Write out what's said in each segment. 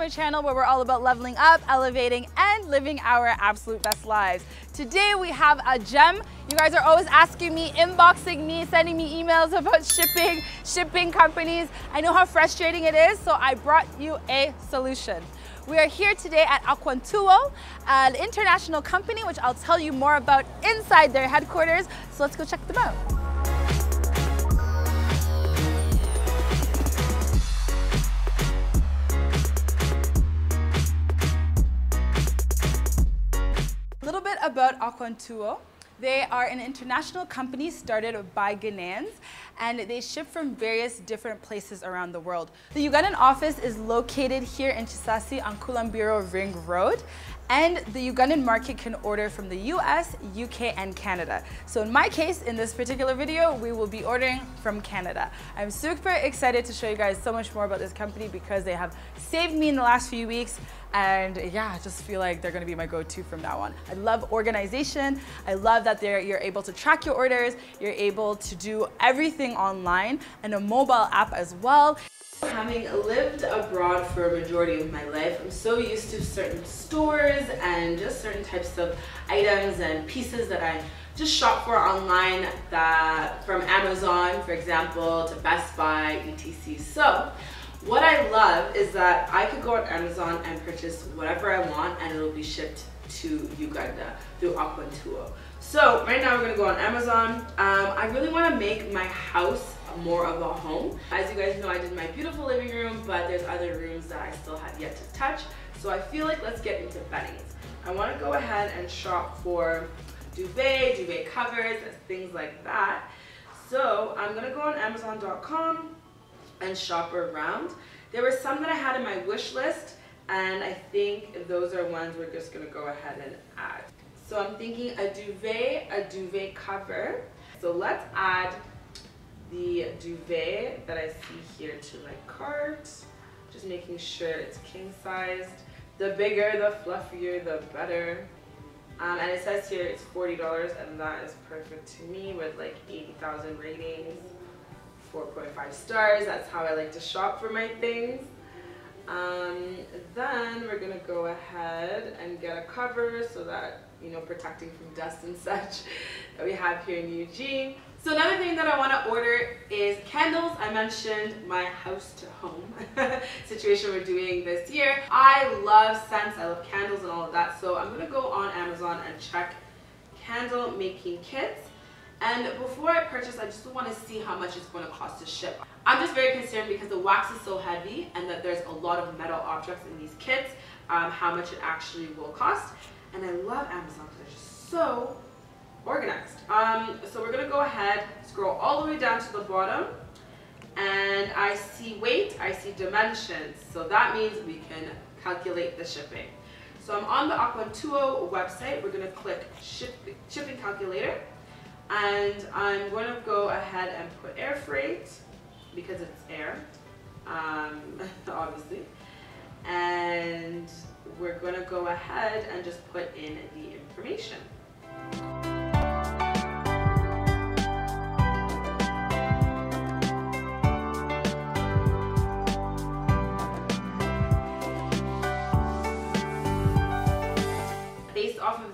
my channel where we're all about leveling up, elevating, and living our absolute best lives. Today we have a gem. You guys are always asking me, inboxing me, sending me emails about shipping companies. I know how frustrating it is, so I brought you a solution. We are here today at Aquantuo, an international company, which I'll tell you more about inside their headquarters. So let's go check them out. A little bit about Aquantuo. They are an international company started by Ghanaians, and they ship from various different places around the world. The Ugandan office is located here in Chisasi on Kulambiro Ring Road, and the Ugandan market can order from the US, UK, and Canada. So in my case, in this particular video, we will be ordering from Canada. I'm super excited to show you guys so much more about this company because they have saved me in the last few weeks. And yeah, I just feel like they're gonna be my go-to from now on. I love organization. I love that you're able to track your orders. You're able to do everything online and a mobile app as well. Having lived abroad for a majority of my life, I'm so used to certain stores and just certain types of items and pieces that I just shop for online, that from Amazon, for example, to Best Buy, etc. So what I love is that I could go on Amazon and purchase whatever I want and it'll be shipped to Uganda through Aquantuo. So right now we're gonna go on Amazon. I really wanna make my house more of a home. As you guys know, I did my beautiful living room, but there's other rooms that I still have yet to touch. So I feel like let's get into beddings. I wanna go ahead and shop for duvet covers, and things like that. So I'm gonna go on Amazon.com and shop around. There were some that I had in my wish list, and I think those are ones we're just gonna go ahead and add. So I'm thinking a duvet cover. So let's add the duvet that I see here to my cart. Just making sure it's king sized. The bigger, the fluffier, the better. And it says here it's $40, and that is perfect to me with like 80,000 ratings. 4.5 stars. That's how I like to shop for my things. Then we're gonna go ahead and get a cover so that, you know, protecting from dust and such that we have here in Eugene. So another thing that I want to order is candles. I mentioned my house to home situation we're doing this year. I love scents, I love candles and all of that. So I'm gonna go on Amazon and check candle making kits. And before I purchase, I just want to see how much it's going to cost to ship. I'm just very concerned because the wax is so heavy and that there's a lot of metal objects in these kits, how much it actually will cost. And I love Amazon because they're just so organized. So we're going to go ahead, scroll all the way down to the bottom, and I see weight, I see dimensions. So that means we can calculate the shipping. So I'm on the Aquantuo website. We're going to click shipping calculator. And I'm going to go ahead and put air freight because it's air, obviously. And we're going to go ahead and just put in the information. Based off of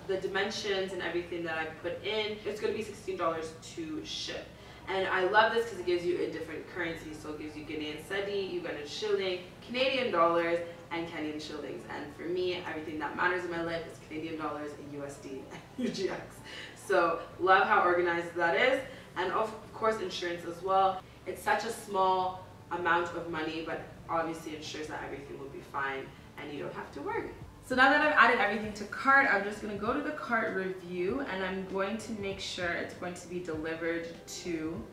the dimensions and everything that I put in, it's going to be $16 to ship. And I love this because it gives you a different currency. So it gives you Ghanaian cedi, Ugandan shilling, Canadian dollars, and Kenyan shillings. And for me, everything that matters in my life is Canadian dollars and USD and UGX. So love how organized that is. And of course, insurance as well. It's such a small amount of money, but obviously ensures that everything will be fine and you don't have to worry. So now that I've added everything to cart, I'm just going to go to the cart review, and I'm going to make sure it's going to be delivered to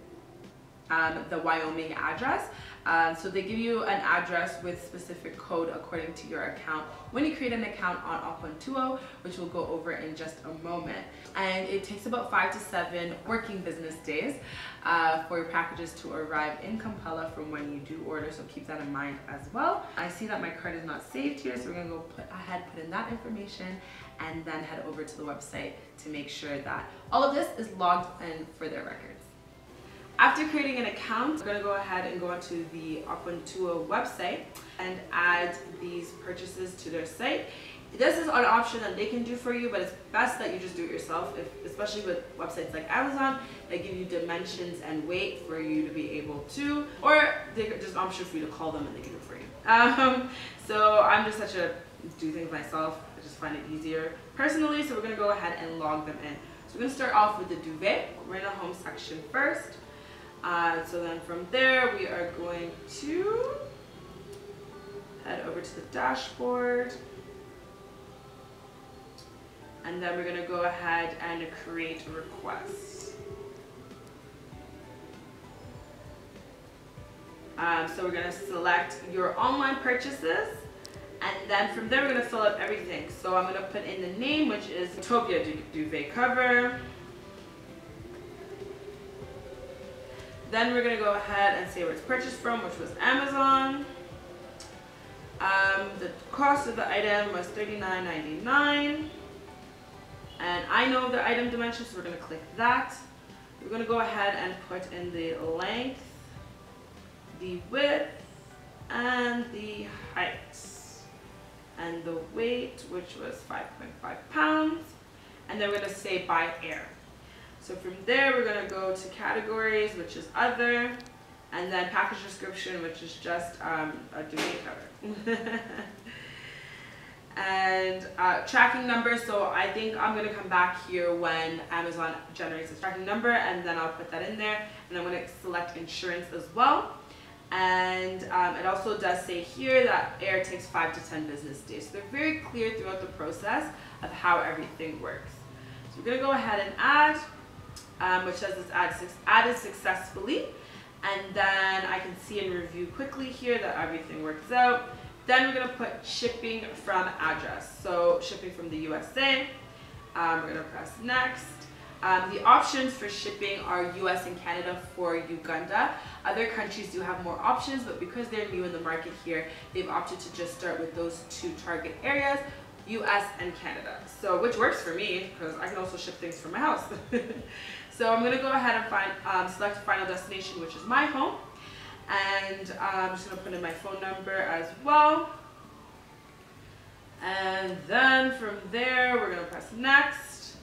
the Wyoming address. So they give you an address with specific code according to your account when you create an account on Aquantuo, which we'll go over in just a moment. And it takes about 5 to 7 working business days for your packages to arrive in Kampala from when you do order, so keep that in mind as well. I see that my card is not saved here, so we're gonna go put in that information and then head over to the website to make sure that all of this is logged in for their records. After creating an account, we're going to go ahead and go onto the Aquantuo website and add these purchases to their site. This is an option that they can do for you, but it's best that you just do it yourself, especially with websites like Amazon that give you dimensions and weight for you to be able to, or there's an option for you to call them and they can do it for you. So I'm just such a do things myself. I just find it easier personally, so we're going to go ahead and log them in. So we're going to start off with the duvet. We're in the home section first. So then from there we are going to head over to the dashboard. And then we're going to go ahead and create a request. So we're going to select your online purchases. And then from there we're going to fill out everything. So I'm going to put in the name, which is Utopia Duvet Cover. Then we're going to go ahead and say where it's purchased from, which was Amazon. The cost of the item was $39.99. And I know the item dimensions, so we're going to click that. We're going to go ahead and put in the length, the width, and the height. And the weight, which was 5.5 pounds. And then we're going to say by air. So from there, we're going to go to categories, which is other, and then package description, which is just a duvet cover. And tracking number, so I think I'm going to come back here when Amazon generates a tracking number, and then I'll put that in there, and I'm going to select insurance as well. And it also does say here that air takes 5 to 10 business days. So they're very clear throughout the process of how everything works. So we're going to go ahead and add, which says it's added successfully. And then I can see and review quickly here that everything works out. Then we're going to put shipping from address. So shipping from the USA. We're going to press next. The options for shipping are US and Canada for Uganda. Other countries do have more options, but because they're new in the market here, they've opted to just start with those two target areas, US and Canada. So which works for me because I can also ship things from my house. So I'm going to go ahead and select final destination, which is my home. And I'm just going to put in my phone number as well. And then from there, we're going to press next.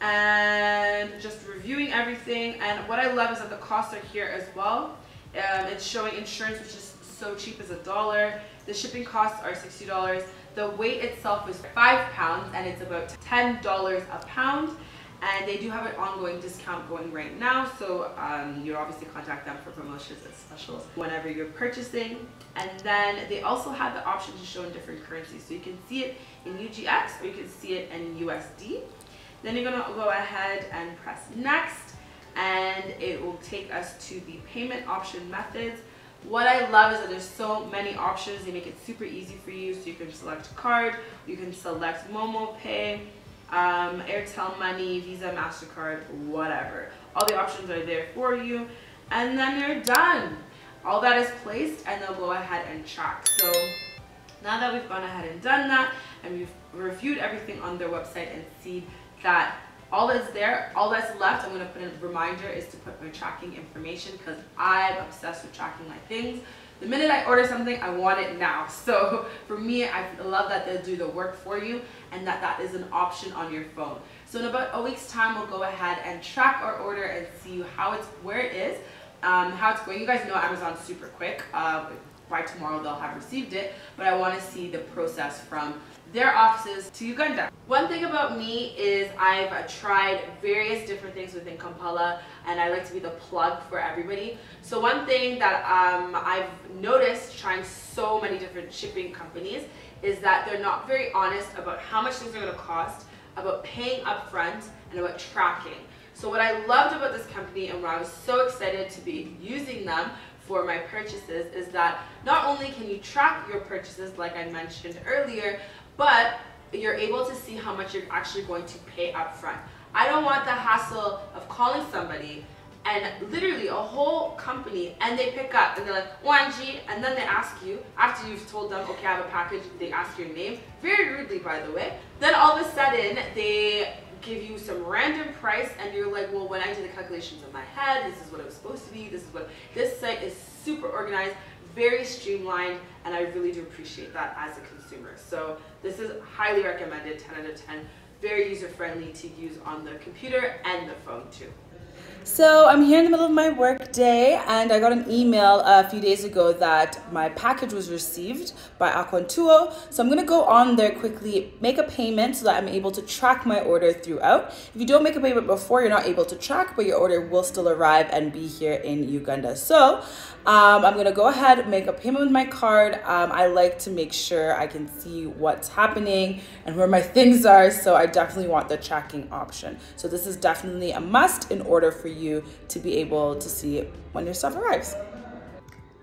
And just reviewing everything. And what I love is that the costs are here as well. It's showing insurance, which is so cheap as $1. The shipping costs are $60. The weight itself is 5 pounds, and it's about $10 a pound. And they do have an ongoing discount going right now, so you'd obviously contact them for promotions and specials whenever you're purchasing. And then they also have the option to show in different currencies, so you can see it in UGX or you can see it in USD. Then you're going to go ahead and press next, and it will take us to the payment option methods. What I love is that there's so many options. They make it super easy for you, so you can select card, you can select Momo Pay, Airtel Money, Visa, MasterCard, whatever. All the options are there for you, and then you're done. All that is placed, and they'll go ahead and track. So now that we've gone ahead and done that, and we've reviewed everything on their website and see that all that's there, all that's left, I'm going to put in a reminder is to put my tracking information, because I'm obsessed with tracking my things. The minute I order something, I want it now. So for me, I love that they'll do the work for you, and that is an option on your phone. So in about a week's time, we'll go ahead and track our order and see how where it is, how it's going. You guys know Amazon's super quick. By tomorrow, they'll have received it, but I want to see the process from their offices to Uganda. One thing about me is I've tried various different things within Kampala, and I like to be the plug for everybody. So one thing that I've noticed trying so many different shipping companies is that they're not very honest about how much things are going to cost, about paying upfront, and about tracking. So what I loved about this company, and why I was so excited to be using them for my purchases, is that not only can you track your purchases like I mentioned earlier, but you're able to see how much you're actually going to pay up front. I don't want the hassle of calling somebody and literally a whole company, and they pick up and they're like 1G, and then they ask you, after you've told them, okay, I have a package, they ask your name, very rudely by the way, then all of a sudden they give you some random price and you're like, well, when I did the calculations in my head, this is what it was supposed to be, this site is super organized, very streamlined, and I really do appreciate that as a consumer. So this is highly recommended, 10 out of 10, very user-friendly to use on the computer and the phone too. So I'm here in the middle of my work day and I got an email a few days ago that my package was received by Aquantuo. So I'm going to go on there quickly, make a payment so that I'm able to track my order throughout. If you don't make a payment before, you're not able to track, but your order will still arrive and be here in Uganda. So I'm going to go ahead and make a payment with my card. I like to make sure I can see what's happening and where my things are. So I definitely want the tracking option. So this is definitely a must in order for you to be able to see when your stuff arrives.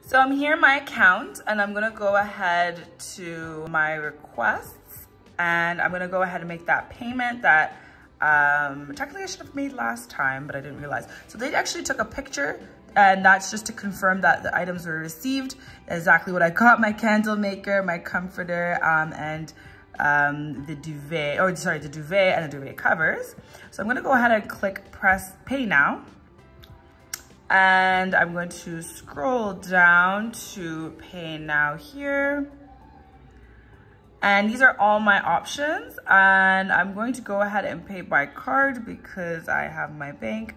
So I'm here in my account and I'm gonna go ahead to my requests and I'm gonna go ahead and make that payment that technically I should have made last time, but I didn't realize. So they actually took a picture and that's just to confirm that the items were received. Exactly what I got: my candle maker, my comforter, and the duvet, the duvet and the duvet covers. So I'm gonna go ahead and click press pay now. And I'm going to scroll down to pay now here. And these are all my options. And I'm going to go ahead and pay by card because I have my bank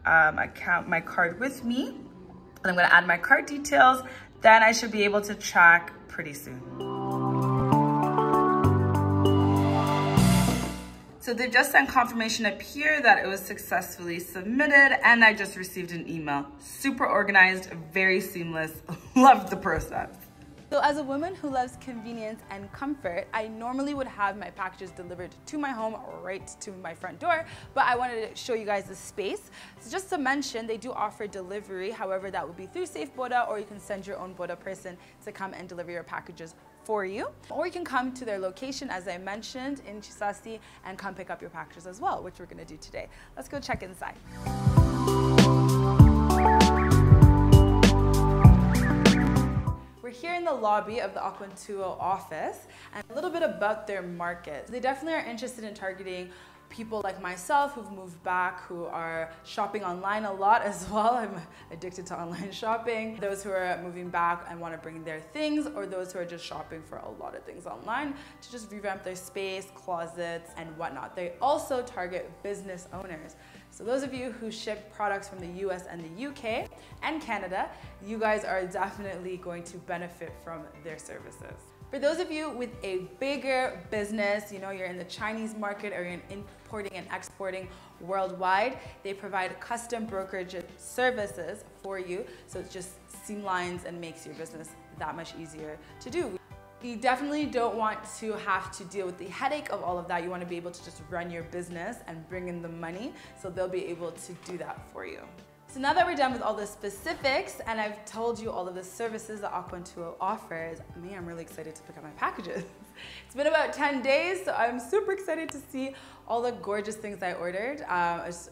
account, my card with me. And I'm gonna add my card details. Then I should be able to track pretty soon. So they've just sent confirmation up here that it was successfully submitted and I just received an email. Super organized, very seamless, loved the process. So as a woman who loves convenience and comfort, I normally would have my packages delivered to my home or right to my front door, but I wanted to show you guys the space. So just to mention, they do offer delivery. However, that would be through Safe Boda, or you can send your own Boda person to come and deliver your packages for you. Or you can come to their location, as I mentioned, in Chisasi, and come pick up your packages as well, which we're gonna do today. Let's go check inside. We're here in the lobby of the Aquantuo office, and a little bit about their market. They definitely are interested in targeting people like myself who've moved back, who are shopping online a lot as well. I'm addicted to online shopping. Those who are moving back and want to bring their things, or those who are just shopping for a lot of things online to just revamp their space, closets, and whatnot. They also target business owners. So those of you who ship products from the US and the UK and Canada, you guys are definitely going to benefit from their services. For those of you with a bigger business, you know, you're in the Chinese market or you're importing and exporting worldwide, they provide custom brokerage services for you. So it just streamlines and makes your business that much easier to do. You definitely don't want to have to deal with the headache of all of that. You want to be able to just run your business and bring in the money. So they'll be able to do that for you. So now that we're done with all the specifics and I've told you all of the services that Aquantuo offers, I'm really excited to pick up my packages. It's been about 10 days, so I'm super excited to see all the gorgeous things I ordered.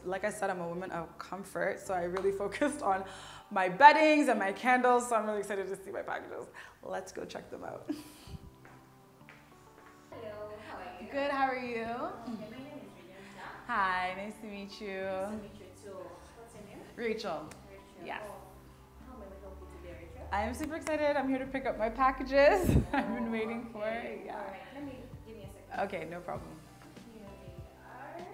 Like I said, I'm a woman of comfort, so I really focused on my beddings and my candles, so I'm really excited to see my packages. Let's go check them out. Hello, how are you? Good, how are you? Okay, my name is Rita. Hi, nice to meet you. Nice to meet you too. What's your name? Rachel. Rachel. Yes. Oh, how may we help you today, Rachel? I'm super excited. I'm here to pick up my packages. I've been waiting for it. Yeah. Alright, give me a second. Okay, no problem. Here they are.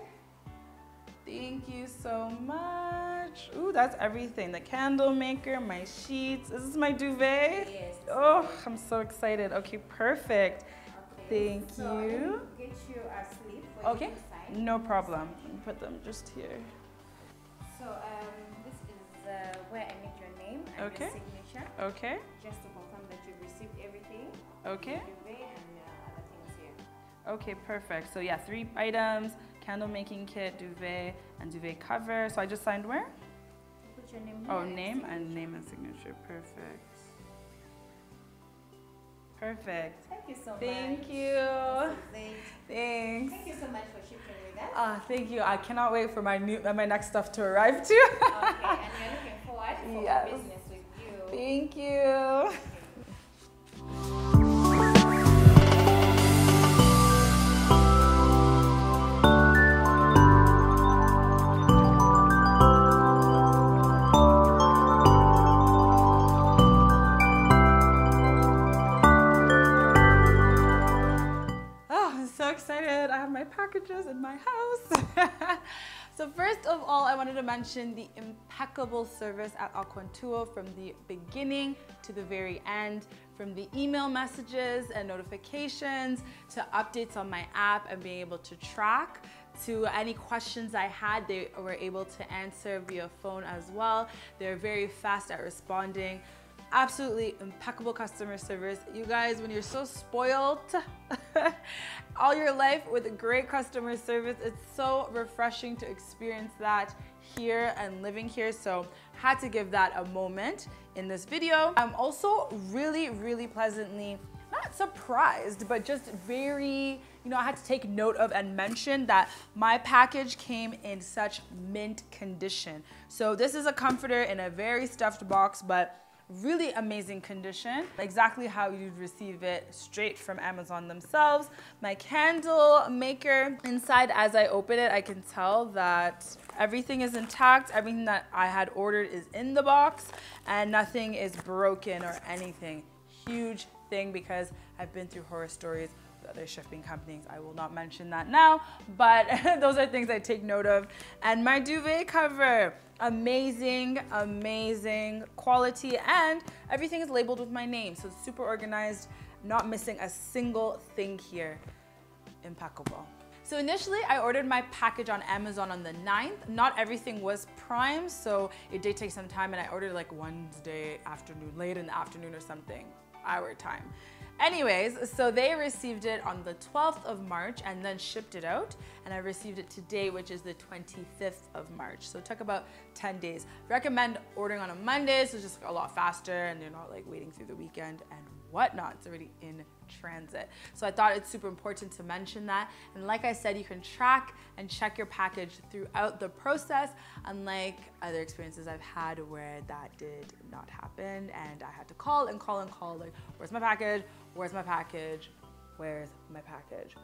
Thank you so much. Ooh, that's everything. The candle maker, my sheets. This is my duvet. Yes. Oh, I'm so excited. Okay, perfect. Okay. Thank So you. I get you a slip for Okay, you to sign. no problem. Let me put them just here. So this is where I make your name and Okay. your signature. Okay, Just to confirm that you've received everything. okay. Duvet and other things here. Okay, perfect. So yeah, 3 items: candle making kit, duvet, and duvet cover. So I just signed where? Put your name here. Oh, name and signature. Perfect. Perfect. Thank you so much. Thank you. Great. Thanks. Thank you so much for shipping with us. Thank you. I cannot wait for my next stuff to arrive too. Okay, and we're looking forward for Yes. business with you. Thank you. all, I wanted to mention the impeccable service at Aquantuo from the beginning to the very end, from the email messages and notifications to updates on my app and being able to track, to any questions I had, they were able to answer via phone as well. They're very fast at responding. Absolutely impeccable customer service. You guys, when you're so spoiled all your life with great customer service, it's so refreshing to experience that here and living here. So had to give that a moment in this video. I'm also really pleasantly not surprised, but just very, I had to take note of and mention that my package came in such mint condition. So this is a comforter in a very stuffed box, but really amazing condition, exactly how you'd receive it straight from Amazon themselves. My candle maker inside, as I open it, I can tell that everything is intact. Everything that I had ordered is in the box and nothing is broken or anything. Huge thing, because I've been through horror stories with other shipping companies. I will not mention that now, but those are things I take note of. And my duvet cover, amazing quality, and everything is labeled with my name, so it's super organized, not missing a single thing here. Impeccable. So initially I ordered my package on Amazon on the 9th. Not everything was Prime, so it did take some time, and I ordered like Wednesday afternoon, late in the afternoon or something, our time. Anyways, so they received it on the 12th of March and then shipped it out, and I received it today, which is the 25th of March. So it took about 10 days. Recommend ordering on a Monday, so it's just a lot faster and you're not like waiting through the weekend and whatnot. It's already in transit. So I thought it's super important to mention that. And like I said, you can track and check your package throughout the process, unlike other experiences I've had where that did not happen and I had to call, like, where's my package? Where's my package? Where's my package?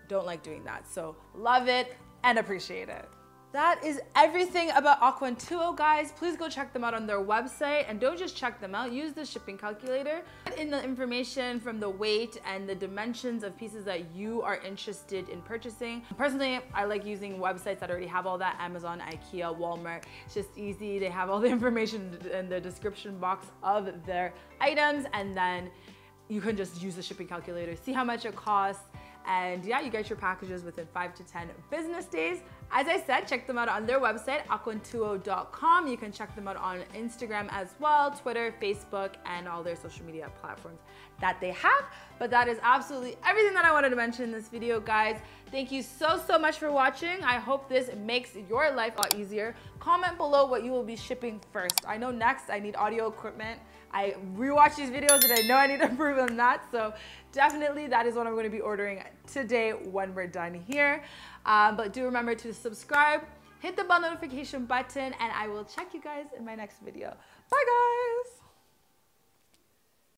Don't like doing that. So love it and appreciate it. That is everything about Aquantuo, guys. Please go check them out on their website, and don't just check them out, use the shipping calculator. Put in the information from the weight and the dimensions of pieces that you are interested in purchasing. Personally, I like using websites that already have all that: Amazon, IKEA, Walmart. It's just easy. They have all the information in the description box of their items, and then you can just use the shipping calculator, see how much it costs, and yeah, you get your packages within 5 to 10 business days. As I said, check them out on their website, aquantuo.com. You can check them out on Instagram as well, Twitter, Facebook, and all their social media platforms that they have. But that is absolutely everything that I wanted to mention in this video, guys. Thank you so much for watching. I hope this makes your life a lot easier. Comment below what you will be shipping first. I know next I need audio equipment. I rewatch these videos and I know I need to improve on that. So definitely that is what I'm going to be ordering today when we're done here. But do remember to subscribe, hit the bell notification button, and I will check you guys in my next video. Bye, guys.